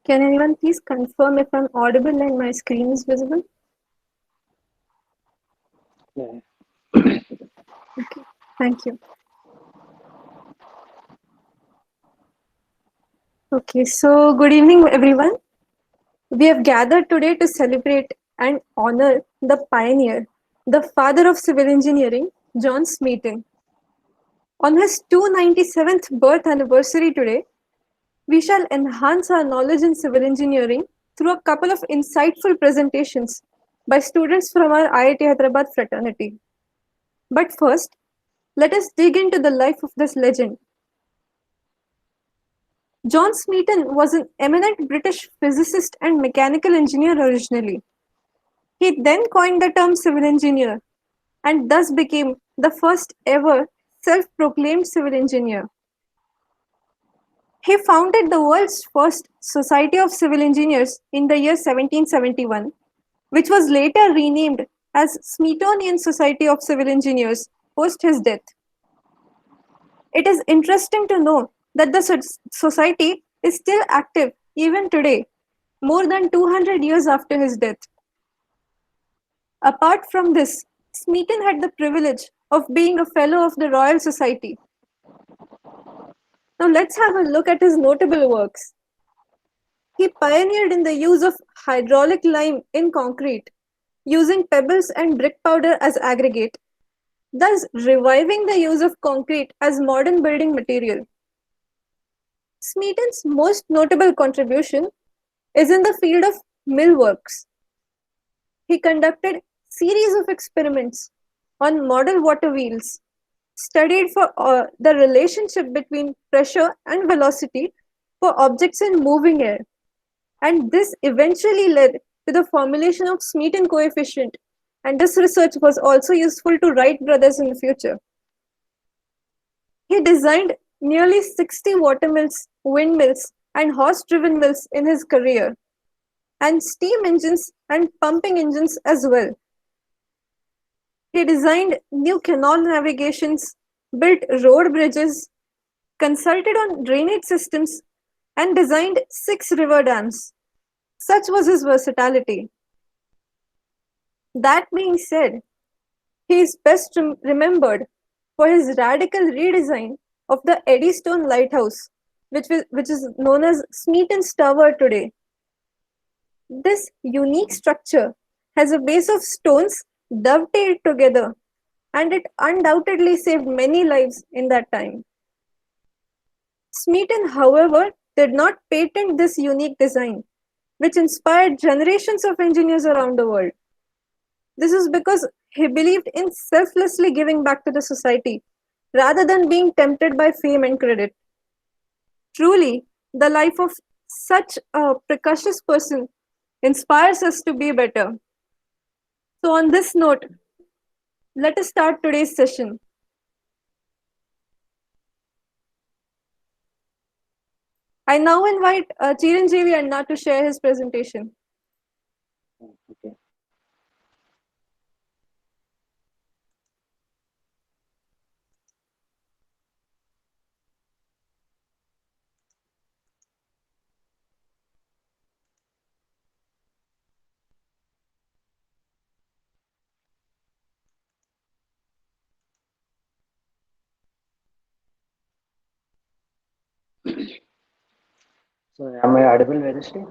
Can anyone please confirm if I'm audible and my screen is visible? Yeah. Okay, thank you. Okay, so good evening, everyone. We have gathered today to celebrate and honor the pioneer, the father of civil engineering, John Smeaton. On his 297th birth anniversary today, we shall enhance our knowledge in civil engineering through a couple of insightful presentations by students from our IIT Hyderabad fraternity. But first, let us dig into the life of this legend. John Smeaton was an eminent British physicist and mechanical engineer originally. He then coined the term civil engineer and thus became the first ever self proclaimed civil engineer. He founded the world's first Society of Civil Engineers in the year 1771, which was later renamed as Smeatonian Society of Civil Engineers post his death. It is interesting to know that the society is still active even today, more than 200 years after his death. Apart from this, Smeaton had the privilege of being a fellow of the Royal Society. Now let's have a look at his notable works. He pioneered in the use of hydraulic lime in concrete, using pebbles and brick powder as aggregate, thus reviving the use of concrete as modern building material. Smeaton's most notable contribution is in the field of millworks. He conducted series of experiments on model water wheels, studied for the relationship between pressure and velocity for objects in moving air, and this eventually led to the formulation of Smeaton coefficient, and this research was also useful to Wright brothers in the future. He designed nearly 60 watermills, windmills, and horse-driven mills in his career, and steam engines and pumping engines as well. He designed new canal navigations, built road bridges, consulted on drainage systems, and designed 6 river dams. Such was his versatility. That being said, he is best remembered for his radical redesign of the Eddystone Lighthouse, which is known as Smeaton's Tower today. This unique structure has a base of stones dovetailed together, and it undoubtedly saved many lives in that time. Smeaton, however, did not patent this unique design, which inspired generations of engineers around the world. This is because he believed in selflessly giving back to the society rather than being tempted by fame and credit. Truly, the life of such a precocious person inspires us to be better. So, on this note, let us start today's session. I now invite Chiranjeevi Anna to share his presentation. Okay. So am I audible, Vedashree?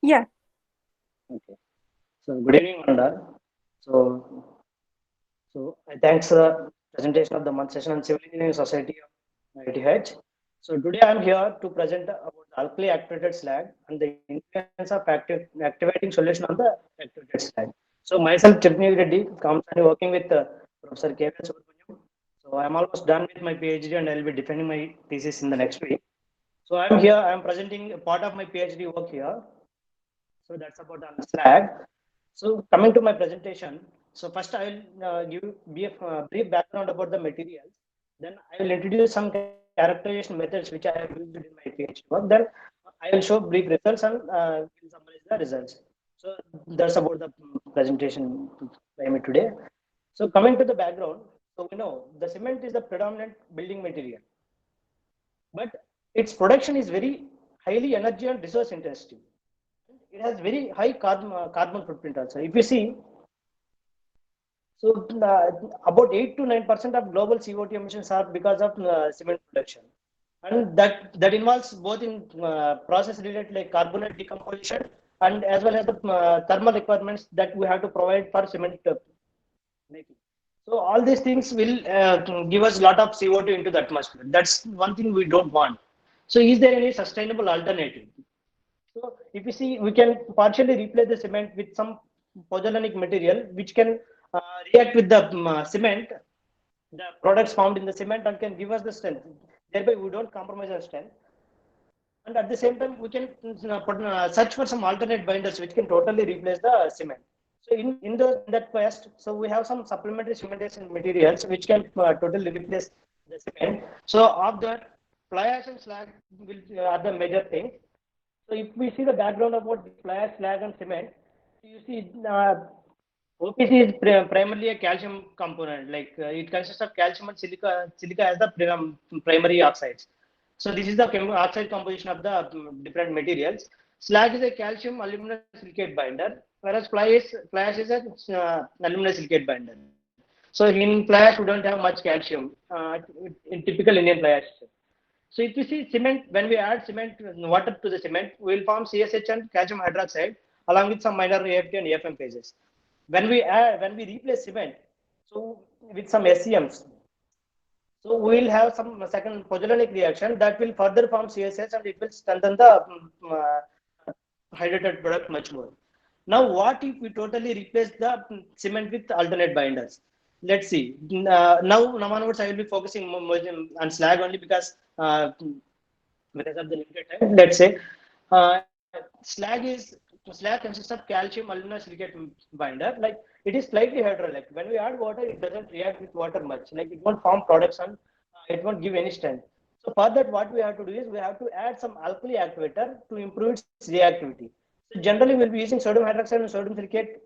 Yeah. Okay. So good evening, Manda. So I thanks the presentation of the month session on Civil Engineering Society of ITH. So today I am here to present about the alkali activated slag and the influence of activating solution on the activated slag. So myself, Chitni Reddy, comes and working with Professor K.V. Subramaniam. So I'm almost done with my PhD and I'll be defending my thesis in the next week. So I'm here, I'm presenting a part of my PhD work here. So that's about the slag. So coming to my presentation, so first I will give be a brief background about the materials. Then I will introduce some characterization methods which I have used in my PhD work. Then I will show brief results and will summarize the results. So that's about the presentation by me today. So coming to the background, so we know the cement is the predominant building material, but its production is very highly energy and resource intensive. It has very high carbon footprint also. If you see, so about 8 to 9% of global CO2 emissions are because of cement production, and that involves both in process related like carbonate decomposition and as well as the thermal requirements that we have to provide for cement making. So all these things will give us a lot of CO2 into the atmosphere. That's one thing we don't want. So is there any sustainable alternative? So if you see, we can partially replace the cement with some pozzolanic material, which can react with the cement, the products found in the cement, and can give us the strength. Thereby, we don't compromise our strength. And at the same time, we can search for some alternate binders which can totally replace the cement. So in that quest, so we have some supplementary cementation materials which can totally replace the cement. So of that, fly ash and slag will are the major things. So if we see the background about fly ash, slag, and cement, you see OPC is primarily a calcium component. Like it consists of calcium and silica as the primary oxides. So this is the oxide composition of the different materials. Slag is a calcium aluminum silicate binder, whereas fly ash is a aluminum silicate binder. So in fly ash we don't have much calcium in typical Indian fly ash. So if you see cement, when we add cement water to the cement, we will form CSH and calcium hydroxide along with some minor AFT and AFM phases. When we replace cement, so with some SCMs, so we will have some second pozzolanic reaction that will further form CSH and it will strengthen the hydrated product much more. Now, what if we totally replace the cement with alternate binders? Let's see. Now onwards, I will be focusing more on slag only because of the limited time. Let's say uh, slag consists of calcium aluminum silicate binder. Like it is slightly hydrolytic. When we add water, it doesn't react with water much. Like it won't form products and it won't give any strength. So for that, what we have to do is we have to add some alkali activator to improve its reactivity. So generally, we'll be using sodium hydroxide and sodium silicate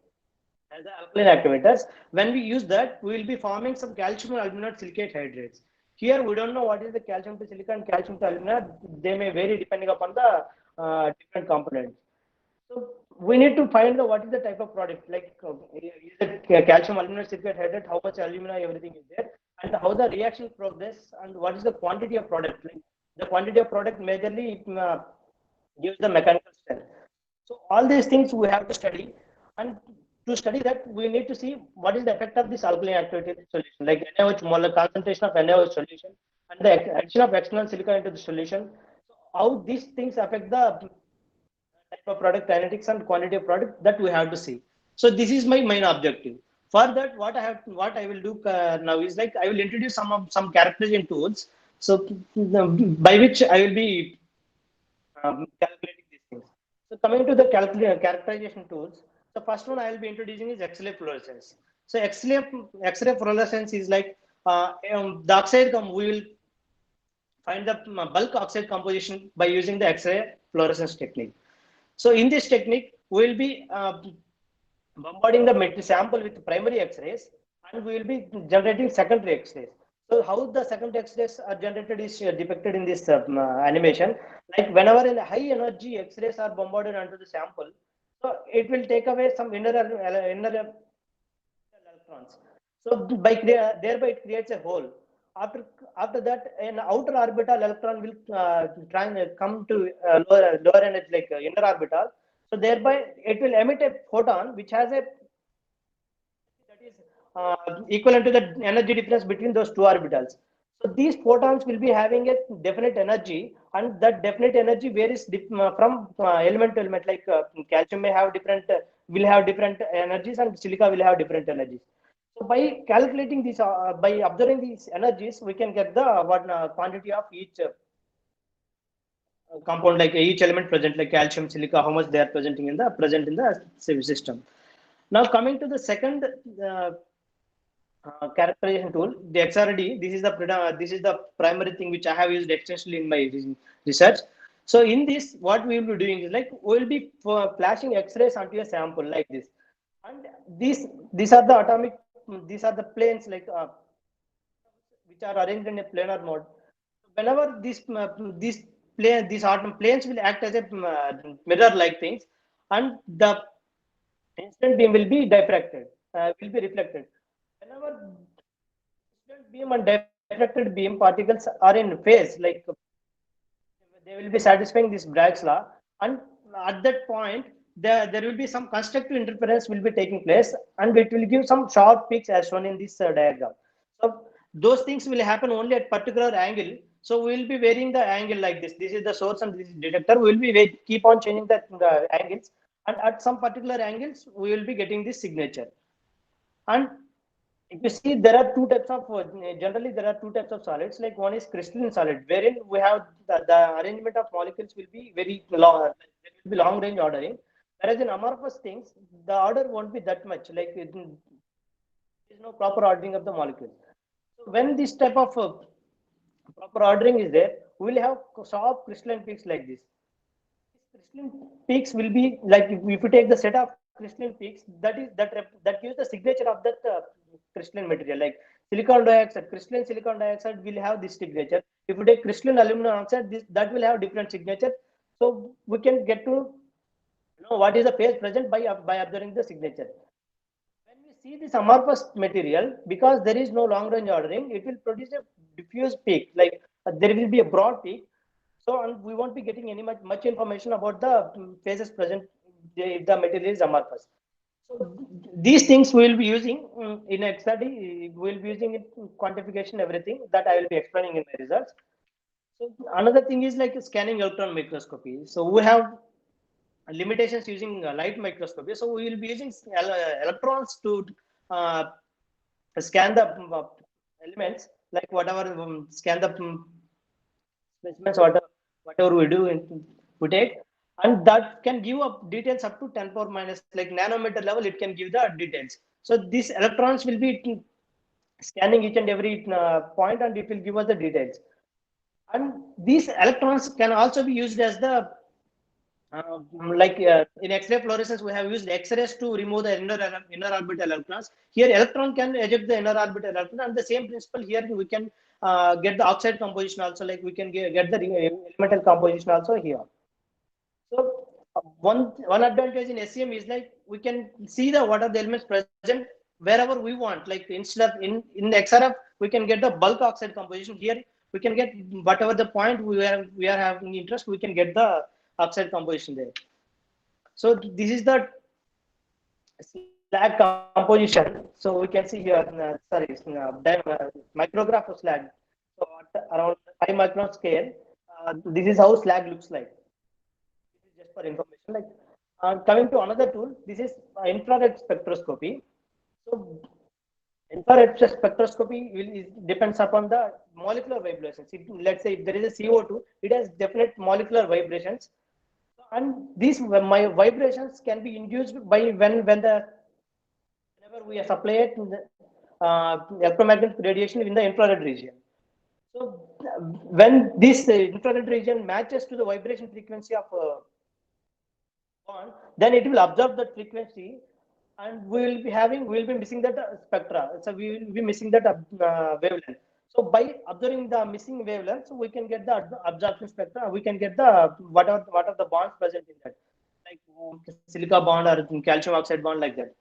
as the alkaline activators. When we use that, we will be forming some calcium and aluminate silicate hydrates. Here, we don't know what is the calcium to silica and calcium to alumina. They may vary depending upon the different components. So we need to find the what is the type of product, like is it calcium aluminate silicate hydrate, how much alumina, everything is there, and how the reaction progress, and what is the quantity of product. Like the quantity of product majorly gives the mechanical strength. So all these things we have to study, and to study that we need to see what is the effect of this alkaline activity in the solution, like NaOH molar concentration of NaOH solution and the addition of external silica into the solution. So how these things affect the type of product kinetics and quantity of product that we have to see. So this is my main objective. For that, what I will do now is like I will introduce some characterization tools. So by which I will be calculating these things. So coming to the characterization tools, the first one I will be introducing is X-ray fluorescence. So X-ray fluorescence is like the oxide we will find the bulk oxide composition by using the X-ray fluorescence technique. So in this technique, we will be bombarding the sample with primary X-rays, and we will be generating secondary X-rays. So how the secondary X-rays are generated is depicted in this animation. Like whenever in high energy X-rays are bombarded onto the sample, so it will take away some inner electrons. So thereby it creates a hole. After after that, an outer orbital electron will try and come to lower energy like inner orbital. So thereby it will emit a photon which has a that is equivalent to the energy difference between those two orbitals. So these photons will be having a definite energy, and that definite energy varies from element to element. Like calcium may have different, will have different energies, and silica will have different energies. So by calculating this, by observing these energies, we can get the what quantity of each compound, like each element present, like calcium, silica, how much they are present in the system. Now coming to the second characterization tool, the XRD. This is the primary thing which I have used extensively in my research. So in this, what we will be doing is like we will be flashing X-rays onto a sample like this, and these are the atomic, these are the planes like which are arranged in a planar mode. Whenever these planes will act as a mirror-like things, and the incident beam will be diffracted, will be reflected. Whenever incident beam and diffracted beam particles are in phase, like they will be satisfying this Bragg's law, and at that point, there will be some constructive interference will be taking place, and it will give some sharp peaks as shown in this diagram. So those things will happen only at particular angle. So we will be varying the angle like this. This is the source and this is detector. We will be keep on changing the angles, and at some particular angles, we will be getting this signature. And if you see, there are two types of generally there are two types of solids. Like one is crystalline solid, wherein we have the arrangement of molecules will be very long. There will be long range ordering. Whereas in amorphous things, the order won't be that much. Like there is no proper ordering of the molecules. So when this type of proper ordering is there, we will have sharp crystalline peaks like this. Crystalline peaks will be like if you take the set of crystalline peaks, that gives the signature of that crystalline material. Like silicon dioxide, crystalline silicon dioxide will have this signature. If you take crystalline aluminum oxide, that will have different signature. So we can get to know what is the phase present by observing the signature. When we see this amorphous material, because there is no long range ordering, it will produce a diffuse peak. Like there will be a broad peak. So and we won't be getting any much information about the phases present if the material is amorphous. So these things we will be using in a study. We will be using it in quantification, everything that I will be explaining in my results. So another thing is like scanning electron microscopy. So we have limitations using light microscopy. So we will be using electrons to uh, scan the elements, like whatever scan the specimens, whatever we do, we take, and that can give up details up to 10 power minus, like nanometer level. It can give the details. So these electrons will be scanning each and every point, and it will give us the details. And these electrons can also be used as the in X-ray fluorescence, we have used X-rays to remove the inner orbital electrons. Here, electron can eject the inner orbital electron, and the same principle here we can get the oxide composition also. Like we can get the elemental composition also here. So one advantage in SEM is like we can see the what are the elements present wherever we want. Like instead of in the XRF, we can get the bulk oxide composition. Here we can get whatever the point we are having interest, we can get the oxide composition there. So this is the slag composition. So we can see here, micrograph of slag. So at around 5 micron scale, this is how slag looks like. This is just for information. Like coming to another tool, this is infrared spectroscopy. So infrared spectroscopy depends upon the molecular vibrations. Let's say if there is a CO2, it has definite molecular vibrations, and these my vibrations can be induced by whenever we supply it electromagnetic radiation in the infrared region. So when this infrared region matches to the vibration frequency of bond, then it will absorb that frequency, and we will be missing that spectra. So we will be missing that wavelength. So by observing the missing wavelength, so we can get the absorption spectra. We can get the what are the bonds present in that, like silica bond or calcium oxide bond, like that.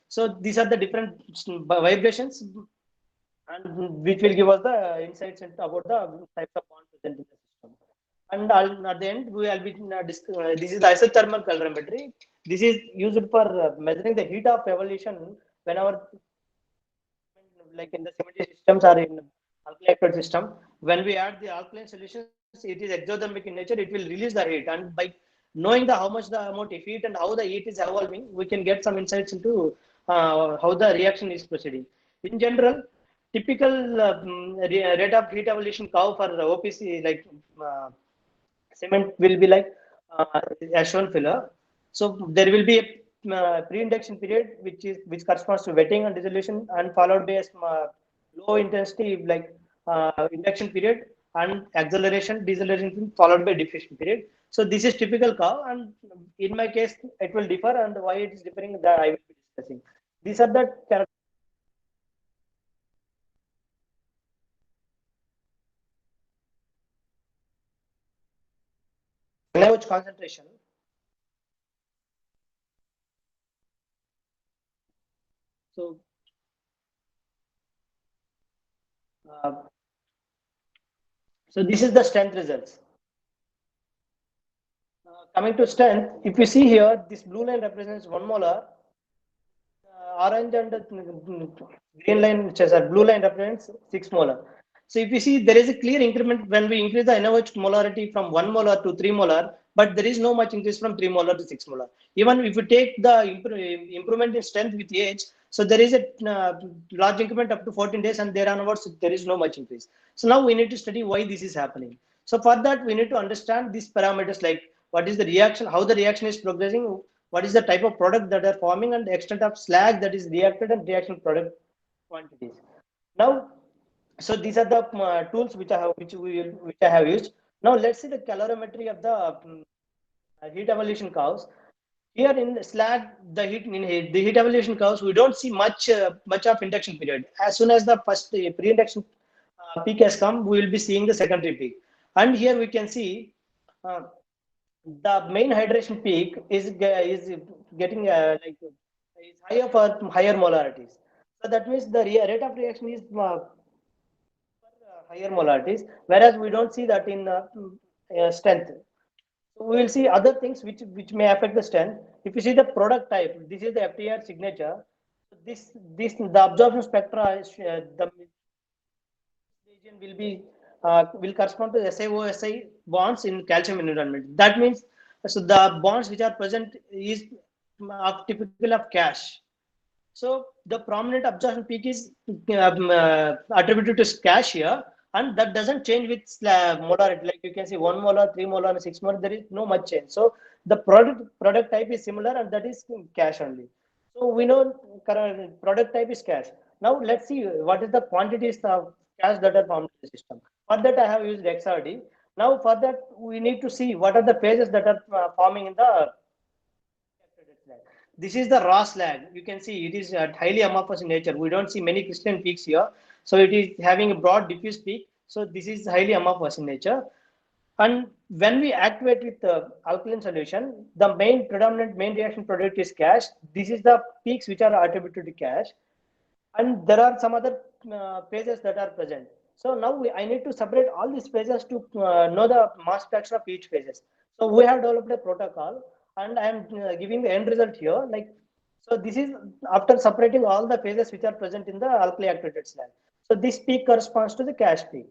So these are the different vibrations, and which will give us the insights about the types of bonds present in the system. And at the end, we will be this is the isothermal calorimetry. This is used for measuring the heat of evolution whenever, like in the cementitious systems or in alkaline system. When we add the alkaline solutions, it is exothermic in nature. It will release the heat, and by knowing how much the amount of heat and how the heat is evolving, we can get some insights into how the reaction is proceeding. In general, typical rate of heat evolution curve for the OPC, like cement, will be like as shown below. So there will be a pre-induction period which corresponds to wetting and dissolution, and followed by a low intensity like induction period, and acceleration deceleration followed by diffusion period. So this is typical curve, and in my case it will differ, and why it is differing that I will be discussing. These are the characteristics. NaOH concentration. So, so this is the strength results. Coming to strength, if you see here, this blue line represents 1 molar, orange and green line, which is a blue line represents 6 molar. So if you see, there is a clear increment when we increase the NaOH molarity from 1 molar to 3 molar, but there is no much increase from 3 molar to 6 molar. Even if you take the improvement in strength with age, so there is a large increment up to 14 days, and there onwards there is no much increase. So now we need to study why this is happening. So for that, we need to understand these parameters, like what is the reaction, how the reaction is progressing, what is the type of product that are forming, and the extent of slag that is reacted, and reaction product quantities. Now, so these are the tools which I have used. Now let's see the calorimetry of the heat evolution curves. Here in the slag, the heat evolution curves, we don't see much of induction period. As soon as the first pre-induction peak has come, we will be seeing the secondary peak. And here we can see the main hydration peak is getting is higher for higher molarities. So that means the rate of reaction is higher molarities, whereas we don't see that in strength. So we will see other things which may affect the strength. If you see the product type, this is the FTR signature. This the absorption spectra is, the region will correspond to SiO-Si bonds in calcium environment. That means so the bonds which are present is typical of cash. So the prominent absorption peak is attributed to cash here, and that doesn't change with molarity. Like you can see 1 molar, 3 molar, and 6 molar, there is no much change. So the product type is similar, and that is cash only. So we know current product type is cash. Now let's see what is the quantities of cash that are formed in the system. For that, I have used XRD. Now for that, we need to see what are the phases that are forming in the. This is the raw slag. You can see it is highly amorphous in nature. We don't see many crystalline peaks here. So it is having a broad diffuse peak. So this is highly amorphous in nature. And when we activate with the alkaline solution, the predominant main reaction product is cash. This is the peaks which are attributed to cash. And there are some other phases that are present. So now I need to separate all these phases to know the mass fraction of each phases. So we have developed a protocol, and I am giving the end result here. Like, so this is after separating all the phases which are present in the alkali activated slag. So this peak corresponds to the cash peak,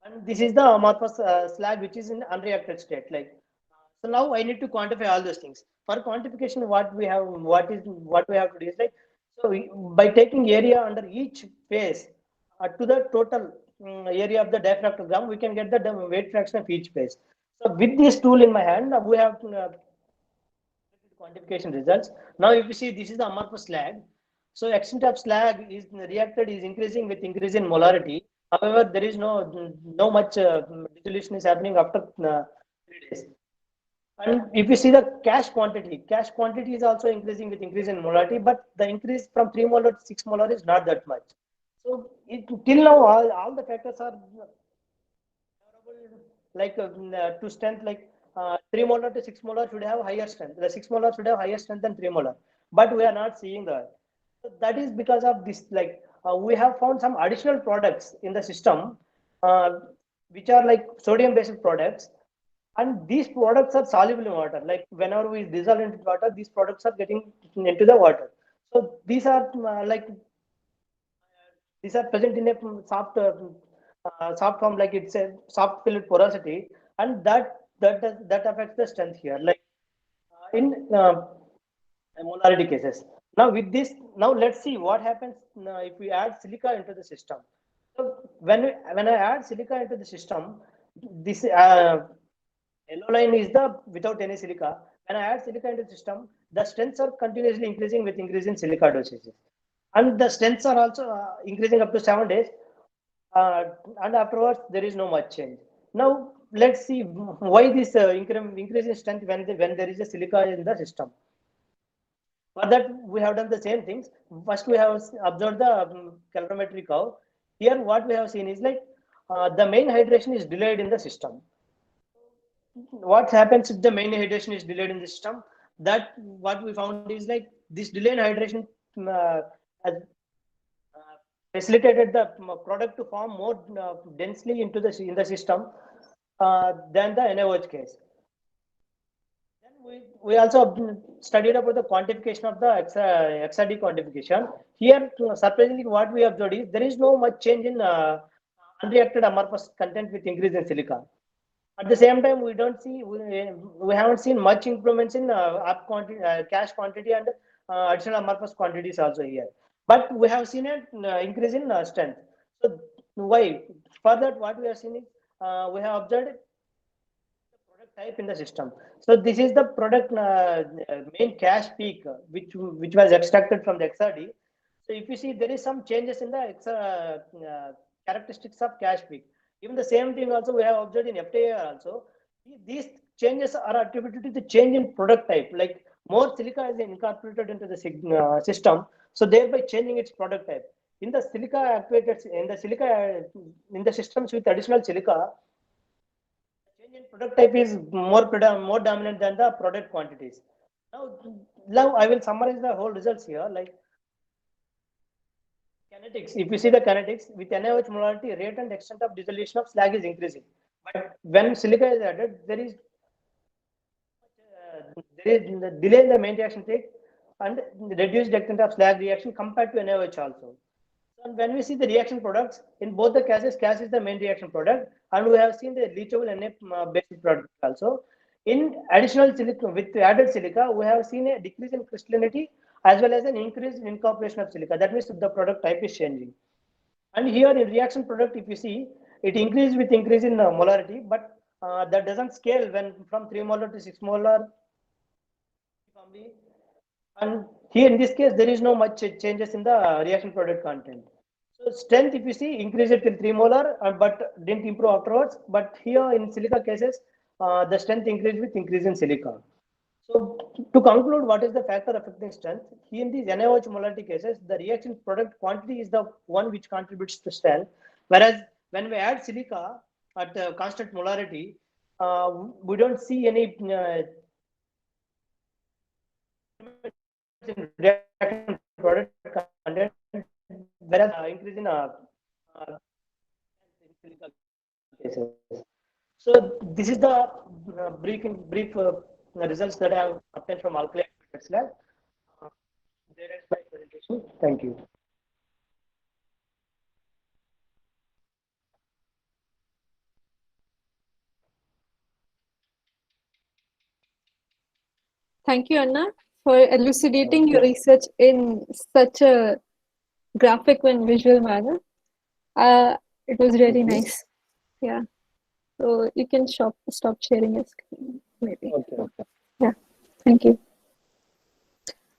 and this is the amorphous slag which is in unreacted state. Like, so now I need to quantify all those things. For quantification, what we have to do is like, so by taking area under each phase to the total area of the diaphragm, we can get the weight fraction of each phase. So with this tool in my hand, we have quantification results. Now, if you see, this is the amorphous slag. So extent of slag is reacted is increasing with increase in molarity. However, there is no much dissolution is happening after 3 days. And if you see the cash quantity is also increasing with increase in molarity, but the increase from 3 molar to 6 molar is not that much. So till now, all the factors are like to strength, like 3 molar to 6 molar should have higher strength. The 6 molar should have higher strength than 3 molar, but we are not seeing that. So that is because of this. Like we have found some additional products in the system, which are like sodium-based products, and these products are soluble in water. Like whenever we dissolve into water, these products are getting into the water. So these are present in a soft form, like it's a soft fluid porosity, and that affects the strength here, like in molarity cases. Now with this, now let's see what happens if we add silica into the system. So when I add silica into the system, this yellow line is the without any silica. When I add silica into the system, the strengths are continuously increasing with increase in silica dosages, and the strengths are also increasing up to 7 days, and afterwards there is no much change. Now let's see why this increase in strength when there is a silica in the system. For that, we have done the same things. First, we have observed the calorimetry curve. Here, what we have seen is like the main hydration is delayed in the system. what happens if the main hydration is delayed in the system? That what we found is like this delayed hydration has facilitated the product to form more densely into the in the system than the NaOH case. Then we also studied about the quantification of the XRD quantification. Here, surprisingly, what we observed is there is no much change in unreacted amorphous content with increase in silica. At the same time, we don't see we haven't seen much improvements in cache quantity and additional amorphous quantities also here. But we have seen an increase in strength. So why? For that, what we have seen is we have observed the product type in the system. So this is the product main cache peak which was extracted from the XRD. So if you see, there is some changes in the characteristics of cache peak. Even the same thing also we have observed in FTIR also. These changes are attributed to the change in product type, like more silica is incorporated into the system, so thereby changing its product type. In the silica activated, in the systems with additional silica, change in product type is more dominant than the product quantities. Now I will summarize the whole results here. Like kinetics, if you see the kinetics with NaOH molarity, rate and extent of dissolution of slag is increasing. But when silica is added, there is the delay in the main reaction rate and reduced extent of slag reaction compared to NaOH also. And when we see the reaction products, in both the cases, CAS is the main reaction product, and we have seen the leachable Na based product also. In additional silica, with added silica, we have seen a decrease in crystallinity as well as an increase in incorporation of silica. That means the product type is changing. And here in reaction product, if you see, it increases with increase in molarity, but that doesn't scale when from 3 molar to 6 molar. And here in this case, there is no much changes in the reaction product content. So strength, if you see, increase it till 3 molar, but didn't improve afterwards. But here in silica cases, the strength increased with increase in silica. So to conclude, what is the factor affecting strength? Here in these NaOH molarity cases, the reaction product quantity is the one which contributes to strength. Whereas when we add silica at constant molarity, we don't see any in reaction product content, whereas increase in silica cases. So this is the brief results that I have obtained from Alkali lab. There is my presentation. Thank you. Thank you, Anna, for elucidating your research in such a graphic and visual manner. It was really nice. Yeah. So you can stop sharing your screen, maybe. Okay. Yeah. Thank you.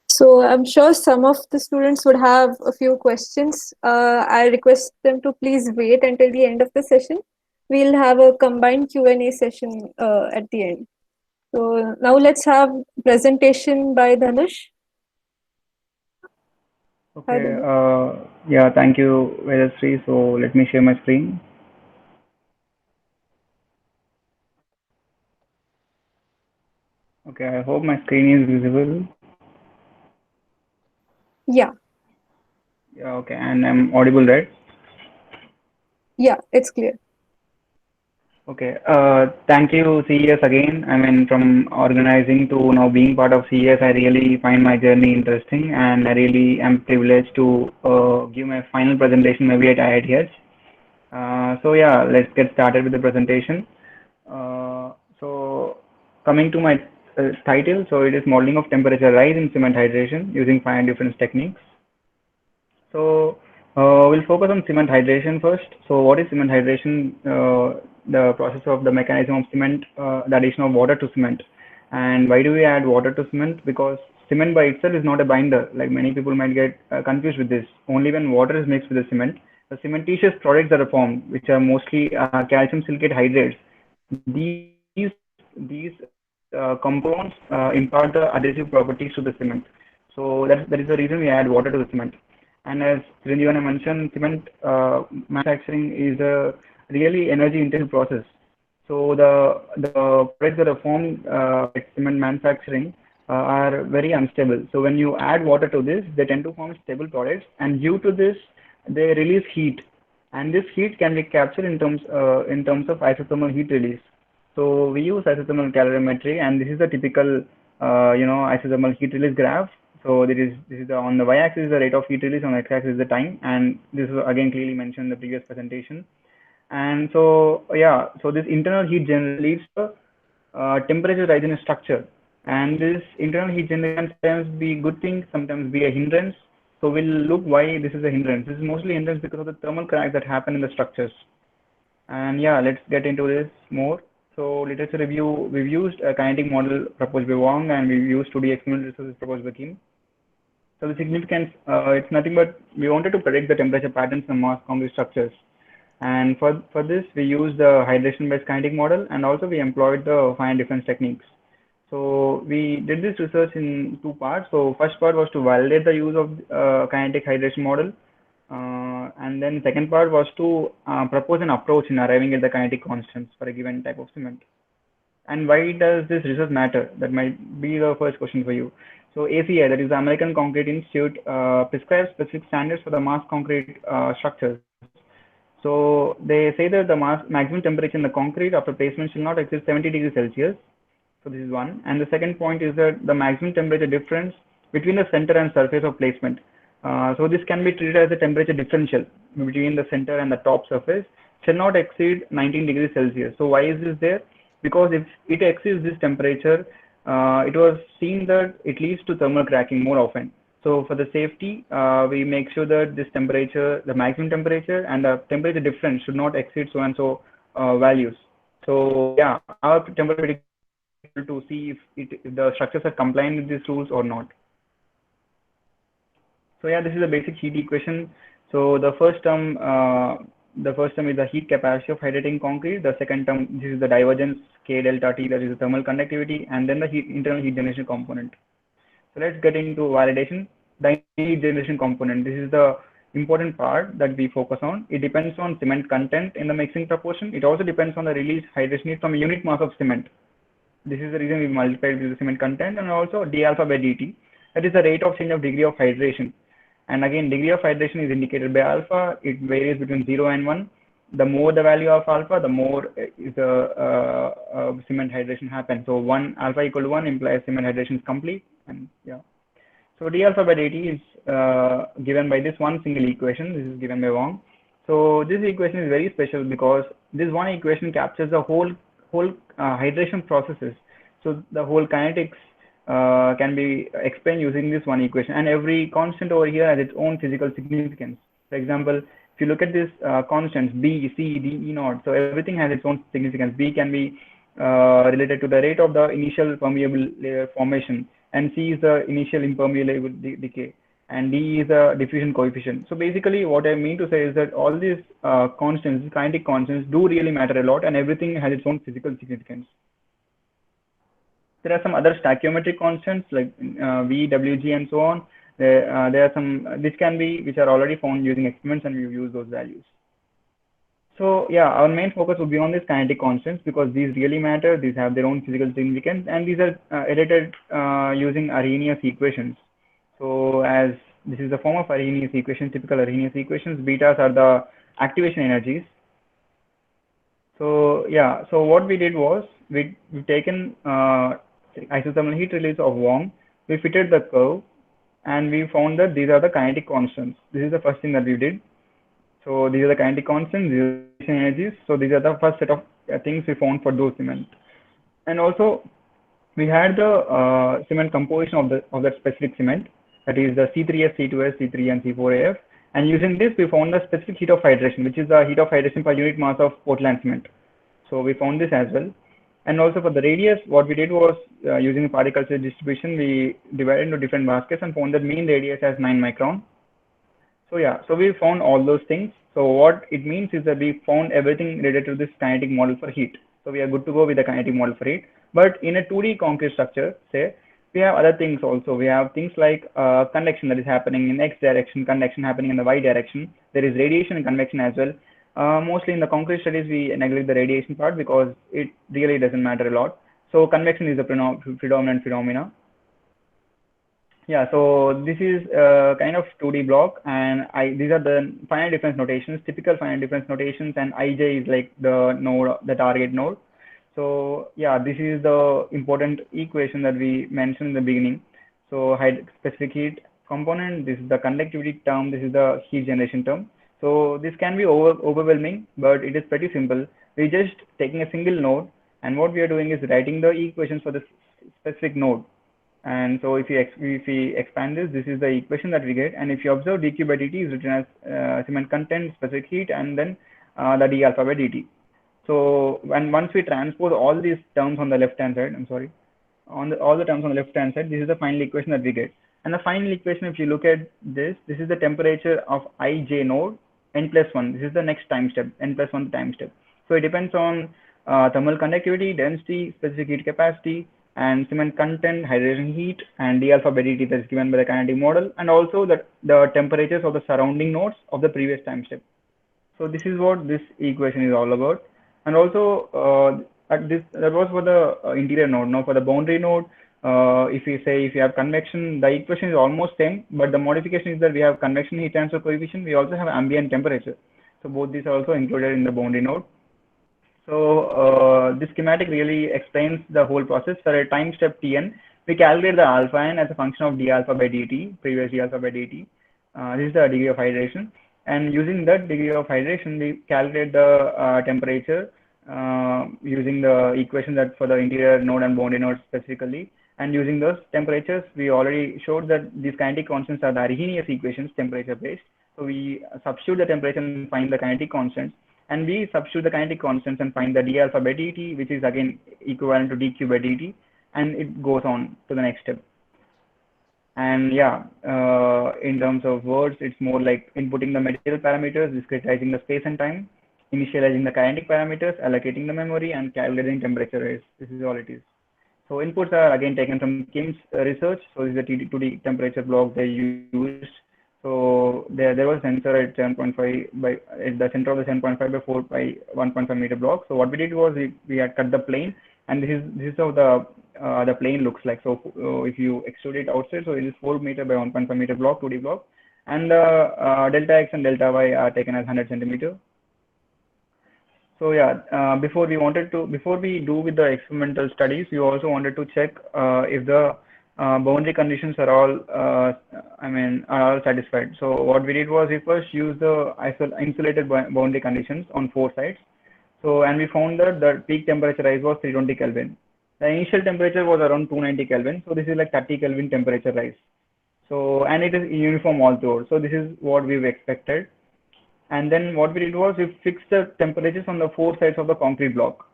So I'm sure some of the students would have a few questions. I request them to please wait until the end of the session. We'll have a combined Q&A session at the end. So now let's have presentation by Dhanush. Okay. Yeah, thank you, Vedasri. So let me share my screen. Okay, I hope my screen is visible. Yeah. Yeah, okay, and I'm audible, right? Yeah, it's clear. Okay. Thank you, CES again. I mean, from organizing to now being part of CES, I really find my journey interesting, and I really am privileged to give my final presentation maybe at IITH. So yeah, let's get started with the presentation. So coming to my title, so it is modeling of temperature rise in cement hydration using 5 different techniques. So we'll focus on cement hydration first. So what is cement hydration? The process of the mechanism of cement, the addition of water to cement. And why do we add water to cement? Because cement by itself is not a binder. Like many people might get confused with this. Only when water is mixed with the cement, the cementitious products that are formed, which are mostly calcium silicate hydrates. These compounds impart the adhesive properties to the cement. So that is the reason we add water to the cement. And as Ranjivana mentioned, cement manufacturing is a really energy intensive process. So the products that are formed by cement manufacturing are very unstable. So when you add water to this, they tend to form stable products, and due to this, they release heat, and this heat can be captured in terms of isothermal heat release. So we use isothermal calorimetry, and this is a typical isothermal heat release graph. So on the y-axis is the rate of heat release, on the x-axis is the time, and this is again clearly mentioned in the previous presentation. And so yeah, so this internal heat generally leads to temperature rise in a structure, and this internal heat generation can sometimes be good thing, sometimes be a hindrance. So we'll look why this is a hindrance. This is mostly hindrance because of the thermal cracks that happen in the structures. And yeah, let's get into this more. So literature review, we've used a kinetic model proposed by Wang, and we've used 2D experimental resources proposed by Kim. So the significance, it's nothing but we wanted to predict the temperature patterns in mass concrete structures. And for this, we used the hydration-based kinetic model, and also we employed the finite difference techniques. So we did this research in two parts. So first part was to validate the use of kinetic hydration model. And then second part was to propose an approach in arriving at the kinetic constants for a given type of cement. And why does this research matter? That might be the first question for you. So ACI, that is the American Concrete Institute, prescribes specific standards for the mass concrete structures. So they say that the maximum temperature in the concrete after placement should not exceed 70 degrees Celsius. So this is one. And the second point is that the maximum temperature difference between the center and surface of placement. So this can be treated as a temperature differential between the center and the top surface shall not exceed 19 degrees Celsius. So why is this there? Because if it exceeds this temperature, it was seen that it leads to thermal cracking more often. So for the safety, we make sure that this temperature, the maximum temperature and the temperature difference should not exceed so and so values. So yeah, our temperature to see if the structures are compliant with these rules or not. So yeah, this is a basic heat equation. So the first term is the heat capacity of hydrating concrete. The second term, this is the divergence K delta T, that is the thermal conductivity, and then the internal heat generation component. So let's get into validation. The heat generation component. This is the important part that we focus on. It depends on cement content in the mixing proportion. It also depends on the released hydration from a unit mass of cement. This is the reason we multiplied with the cement content, and also d alpha by dt. That is the rate of change of degree of hydration. And again, degree of hydration is indicated by alpha. It varies between 0 and 1. The more the value of alpha, the more is the cement hydration happens. So 1 alpha equal to 1 implies cement hydration is complete. And yeah. So d alpha by dt is given by this one single equation. This is given by Wang. So this equation is very special because this one equation captures the whole hydration processes. So the whole kinetics can be explained using this one equation, and every constant over here has its own physical significance. For example, if you look at this constants B, C, D, E naught, so everything has its own significance. B can be related to the rate of the initial permeable layer formation, and C is the initial impermeable layer decay, and D is the diffusion coefficient. So basically what I mean to say is that all these constants, kinetic constants, do really matter a lot, and everything has its own physical significance. There are some other stoichiometric constants like V, W, G, and so on. There are some which are already found using experiments, and we've used those values. So yeah, our main focus will be on these kinetic constants because these really matter. These have their own physical significance, and these are edited using Arrhenius equations. So as this is the form of Arrhenius equation, typical Arrhenius equations, betas are the activation energies. So yeah, so what we did was we've taken isothermal heat release of Wang, we fitted the curve, and we found that these are the kinetic constants. This is the first thing that we did. So these are the kinetic constants, these are the energies. So these are the first set of things we found for those cement. And also we had the cement composition of that specific cement, that is the C3S, C2S, C3, and C4AF. And using this, we found the specific heat of hydration, which is the heat of hydration per unit mass of Portland cement. So we found this as well. And also for the radius, what we did was using the particle distribution, we divided into different baskets and found that mean radius as 9 micron. So yeah, so we found all those things. So what it means is that we found everything related to this kinetic model for heat. So we are good to go with the kinetic model for heat. But in a 2D concrete structure, say, we have other things also. We have things like conduction that is happening in X direction, conduction happening in the Y direction. There is radiation and convection as well. Mostly in the concrete studies, we neglect the radiation part because it really doesn't matter a lot. So convection is the predominant phenomena. Yeah, so this is kind of 2D block, and these are the finite difference notations, typical finite difference notations, and ij is like the node, the target node. So yeah, this is the important equation that we mentioned in the beginning. So specific heat component, this is the conductivity term, this is the heat generation term. So this can be overwhelming, but it is pretty simple. We're just taking a single node, and what we are doing is writing the equations for the specific node. And so if we expand this, this is the equation that we get. And if you observe dq by dt is written as cement content, specific heat, and then the d alpha by dt. So once we transpose all these terms on the left hand side, I'm sorry, all the terms on the left hand side, this is the final equation that we get. And the final equation, if you look at this is the temperature of ij node n+1. This is the next time step, n+1 time step. So it depends on thermal conductivity, density, specific heat capacity, and cement content, hydration heat, and d alpha by dt that is given by the kinetic model, and also the temperatures of the surrounding nodes of the previous time step. So this is what this equation is all about. And also that was for the interior node. Now for the boundary node, if you have convection, the equation is almost same, but the modification is that we have convection heat transfer coefficient. We also have ambient temperature. So both these are also included in the boundary node. So this schematic really explains the whole process. For a time step Tn, we calculate the alpha n as a function of d alpha by dt, previous d alpha by dt. This is the degree of hydration. And using that degree of hydration, we calculate the temperature using the equation that for the interior node and boundary node specifically. And using those temperatures, we already showed that these kinetic constants are the Arrhenius equations, temperature based. So we substitute the temperature and find the kinetic constants. And we substitute the kinetic constants and find the d alpha by dt, which is again equivalent to dq by dt, and it goes on to the next step. And yeah, in terms of words, it's more like inputting the material parameters, discretizing the space and time, initializing the kinetic parameters, allocating the memory, and calculating temperature rates. This is all it is. So inputs are again taken from Kim's research. So this is the 2D temperature block they used. So there was a sensor at 7.5 by at the center of the 7.5 by 4 by 1.5 meter block. So what we did was we had cut the plane, and this is how the plane looks like. So if you extrude it outside, so it is 4 meter by 1.5 meter block, 2D block, and delta x and delta y are taken as 100 centimeter. So yeah, before we do with the experimental studies, we also wanted to check if the boundary conditions are all are all satisfied. So what we did was we first used the insulated boundary conditions on 4 sides. So and we found that the peak temperature rise was 320 Kelvin. The initial temperature was around 290 Kelvin. So this is like 30 Kelvin temperature rise. So and it is uniform all throughout. So this is what we've expected. And then what we did was we fixed the temperatures on the 4 sides of the concrete block.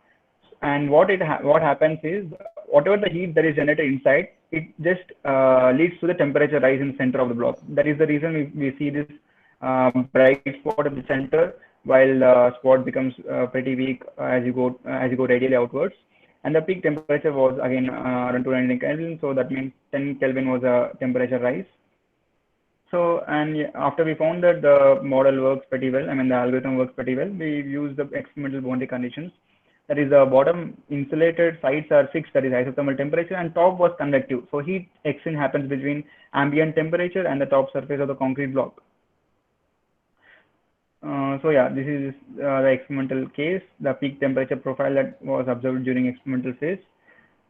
And what happens is whatever the heat that is generated inside, it just leads to the temperature rise in the center of the block. That is the reason we see this bright spot at the center, while the spot becomes pretty weak as you go radially outwards. And the peak temperature was again around 290 Kelvin. So that means 10 Kelvin was a temperature rise. So, and after we found that the model works pretty well, the algorithm works pretty well, we use the experimental boundary conditions. That is, the bottom insulated sides are fixed, that is isothermal temperature, and top was convective. So heat exchange happens between ambient temperature and the top surface of the concrete block. So yeah, this is the experimental case, the peak temperature profile that was observed during experimental phase.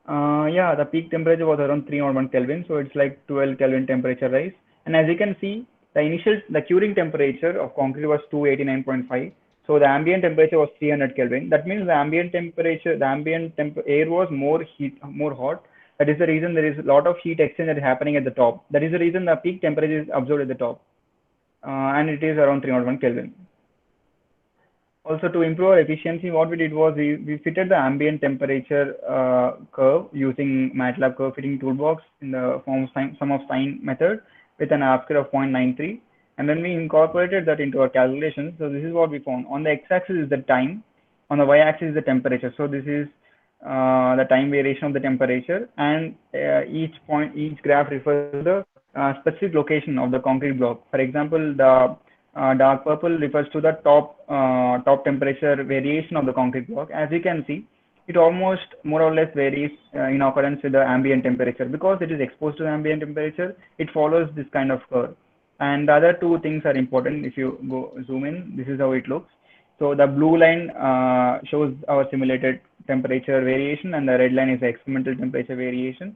Yeah, the peak temperature was around 301 Kelvin, so it's like 12 Kelvin temperature rise. And as you can see, the curing temperature of concrete was 289.5. So the ambient temperature was 300 Kelvin. That means the ambient air was more hot. That is the reason there is a lot of heat exchange that is happening at the top. That is the reason the peak temperature is observed at the top. And it is around 301 Kelvin. Also, to improve our efficiency, what we did was we fitted the ambient temperature curve using MATLAB curve fitting toolbox in the form of sum of sine method with an R-square of 0.93, and then we incorporated that into our calculations. So this is what we found. On the x-axis is the time, on the y-axis is the temperature. So this is the time variation of the temperature, and each graph refers to the specific location of the concrete block. For example, the dark purple refers to the top temperature variation of the concrete block. As you can see, it almost more or less varies in accordance with the ambient temperature. Because it is exposed to the ambient temperature, it follows this kind of curve. And the other two things are important. If you go zoom in, this is how it looks. So the blue line shows our simulated temperature variation, and the red line is the experimental temperature variation.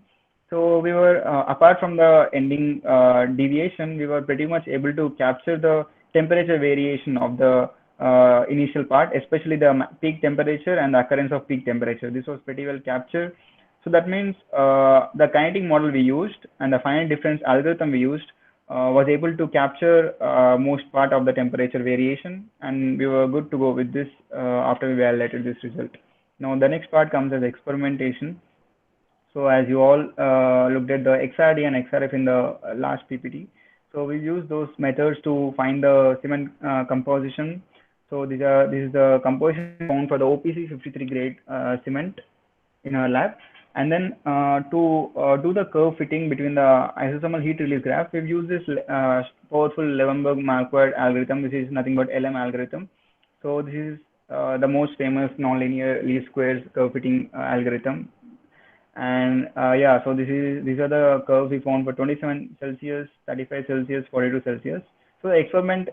So we were, apart from the ending deviation, we were pretty much able to capture the temperature variation of the initial part, especially the peak temperature and the occurrence of peak temperature. This was pretty well captured. So that means the kinetic model we used and the finite difference algorithm we used was able to capture most part of the temperature variation, and we were good to go with this after we validated this result. Now the next part comes as experimentation. So as you all looked at the XRD and XRF in the last PPT, so we use those methods to find the cement composition. So this is the composition found for the OPC 53 grade cement in our lab. And then to do the curve fitting between the isothermal heat release graph, we've used this powerful Levenberg-Marquardt algorithm. This is nothing but LM algorithm. So this is the most famous nonlinear least squares curve fitting algorithm. And yeah, so these are the curves we found for 27 Celsius, 35 Celsius, 42 Celsius. So the experiment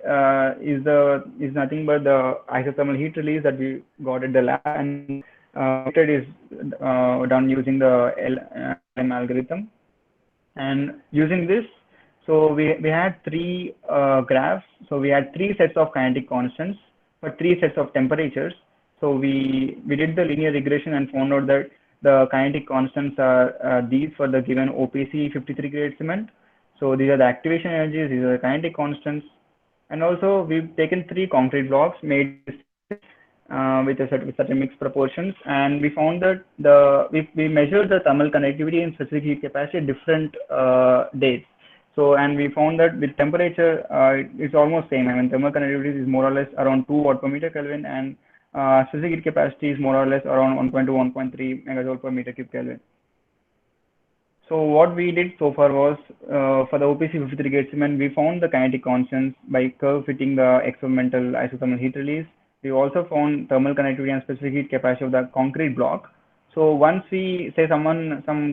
is nothing but the isothermal heat release that we got at the lab, and method is done using the LM algorithm. And using this, so we had three graphs. So we had three sets of kinetic constants for three sets of temperatures. So we did the linear regression and found out that the kinetic constants are these for the given OPC 53 grade cement. So these are the activation energies, these are the kinetic constants. And also we've taken three concrete blocks made with certain mixed proportions, and we found that we measured the thermal conductivity and specific heat capacity at different dates. So, and we found that with temperature, it's almost same. I mean, thermal conductivity is more or less around 2 watt per meter Kelvin, and specific heat capacity is more or less around 1.2, 1.3 megajoule per meter cube Kelvin. So what we did so far was, for the OPC 53 grade cement, we found the kinetic constants by curve fitting the experimental isothermal heat release. We also found thermal conductivity and specific heat capacity of the concrete block. So once we say some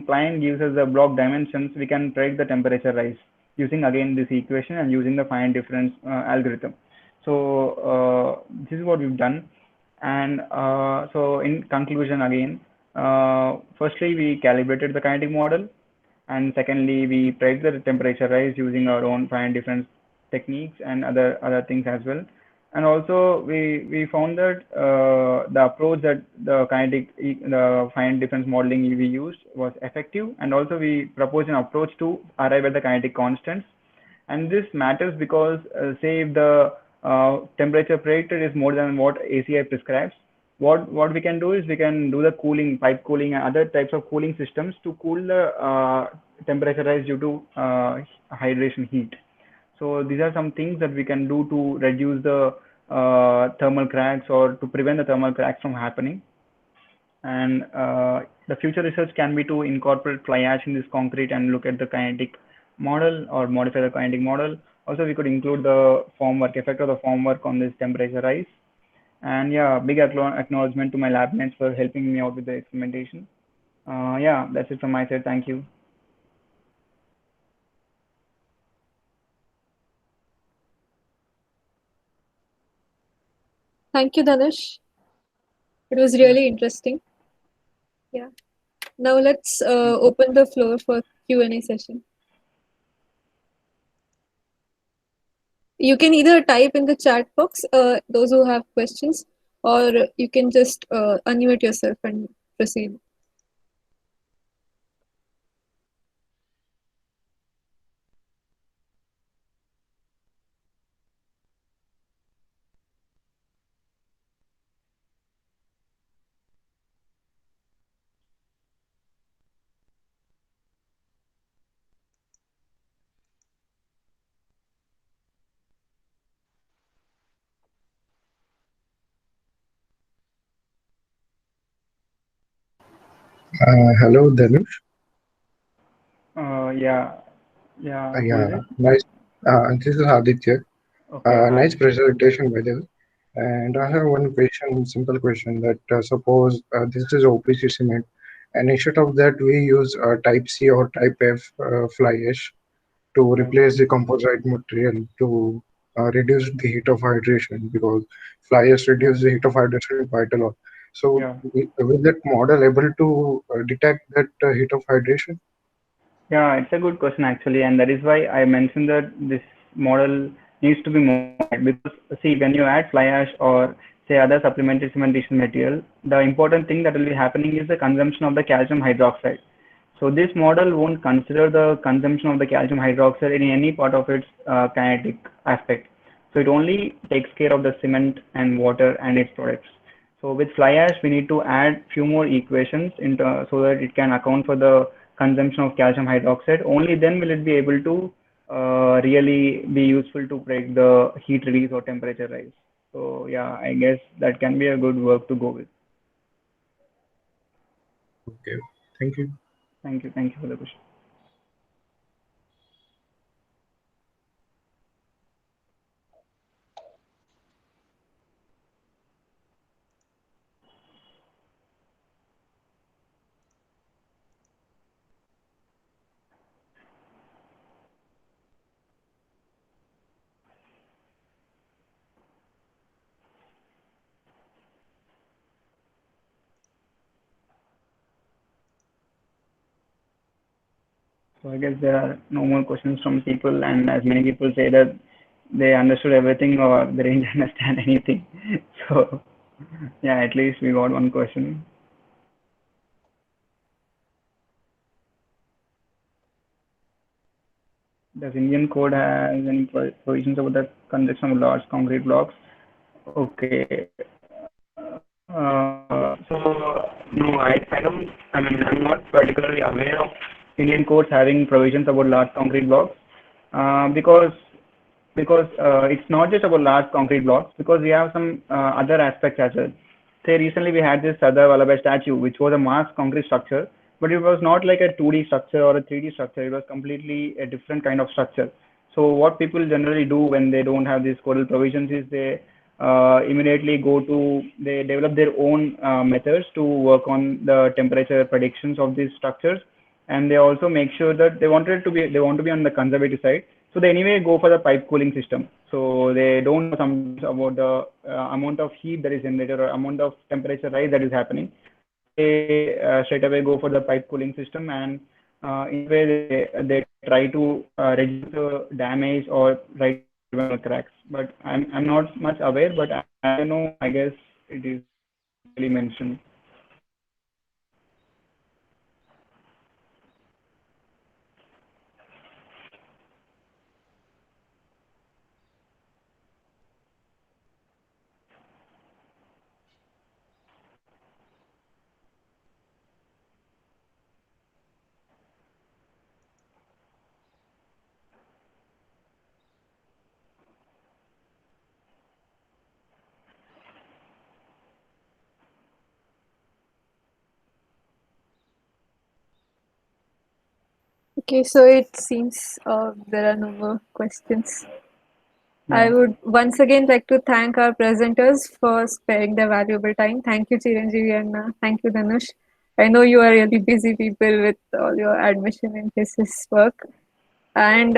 client gives us the block dimensions, we can predict the temperature rise using again this equation and using the finite difference algorithm. So this is what we've done. And so in conclusion again, firstly we calibrated the kinetic model, and secondly we predict the temperature rise using our own finite difference techniques and other things as well. And also we found that the approach that the finite difference modeling we used was effective, and also we proposed an approach to arrive at the kinetic constants. And this matters because say if the temperature predicted is more than what ACI prescribes, what we can do is we can do the cooling, pipe cooling and other types of cooling systems to cool the temperature rise due to hydration heat. So these are some things that we can do to reduce the thermal cracks or to prevent the thermal cracks from happening. And the future research can be to incorporate fly ash in this concrete and look at the kinetic model or modify the kinetic model. Also, we could include the formwork, effect of the formwork on this temperature rise. And yeah, big acknowledgement to my lab mates for helping me out with the experimentation. Yeah, that's it from my side. Thank you. Thank you, Dhanush. It was really interesting. Yeah. Now let's open the floor for Q&A session. You can either type in the chat box, those who have questions, or you can just unmute yourself and proceed. Hello, Dhanush. Yeah, who is Yeah, it? nice. This is Aditya. Okay. Nice presentation, by the way. And I have one question, simple question that suppose this is OPC cement, and instead of that we use Type C or Type F fly ash to replace the composite material to reduce the heat of hydration because fly ash Yeah. reduce the heat of hydration quite a lot. So Yeah. will that model able to detect that heat of hydration? Yeah, it's a good question actually, and that is why I mentioned that this model needs to be modified because see, when you add fly ash or say other supplementary cementation material, the important thing that will be happening is the consumption of the calcium hydroxide. So this model won't consider the consumption of the calcium hydroxide in any part of its kinetic aspect. So it only takes care of the cement and water and its products. So with fly ash, we need to add few more equations into so that it can account for the consumption of calcium hydroxide. Only then will it be able to really be useful to predict the heat release or temperature rise. So yeah, I guess that can be a good work to go with. Okay, thank you. Thank you. Thank you for the question. So I guess there are no more questions from people, and as many people say that they understood everything or they didn't understand anything. So yeah, at least we got one question. Does Indian code has any provisions about the construction of large concrete blocks? Okay. No, I don't. I mean, I'm not particularly aware of Indian codes having provisions about large concrete blocks, because it's not just about large concrete blocks because we have some other aspects as well. Say recently we had this Sardar Vallabhai statue, which was a mass concrete structure, but it was not like a 2D structure or a 3D structure. It was completely a different kind of structure. So what people generally do when they don't have these codal provisions is they immediately they develop their own methods to work on the temperature predictions of these structures, and they also make sure that they want to be on the conservative side, so they anyway go for the pipe cooling system. So they don't know sometimes about the amount of heat that is generated or amount of temperature rise that is happening. They straight away go for the pipe cooling system, and in a way they try to reduce the damage or try to prevent the cracks. But I'm not much aware, but I know, I guess it is really mentioned. Okay, so it seems there are no more questions. I Yeah. would once again like to thank our presenters for sparing their valuable time. Thank you, Chiranjeevi, and thank you, Dhanush. I know you are really busy people with all your admission and thesis work. And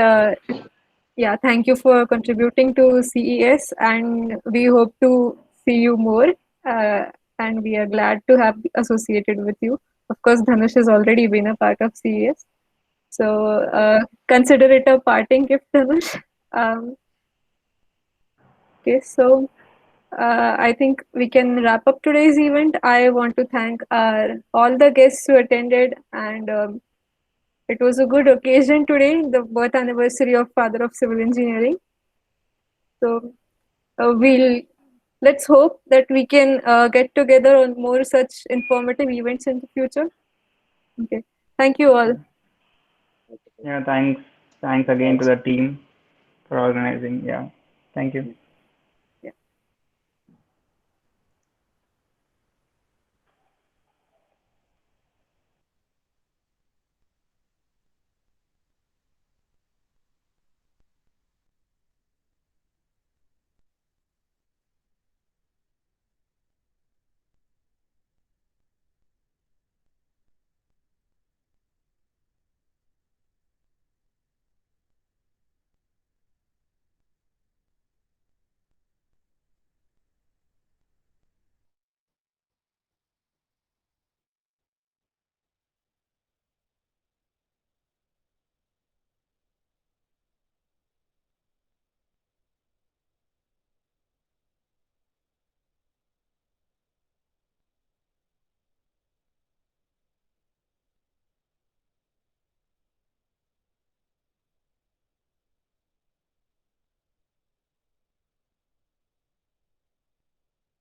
yeah, thank you for contributing to CES, and we hope to see you more. Uh, and we are glad to have associated with you. Of course, Dhanush has already been a part of CES, so consider it a parting gift, Dhanush. Um, okay, so I think we can wrap up today's event. I want to thank all the guests who attended, and it was a good occasion today, the birth anniversary of Father of Civil Engineering. So we'll let's hope that we can get together on more such informative events in the future. Okay, thank you all. Yeah, thanks again to the team for organizing. Yeah, thank you.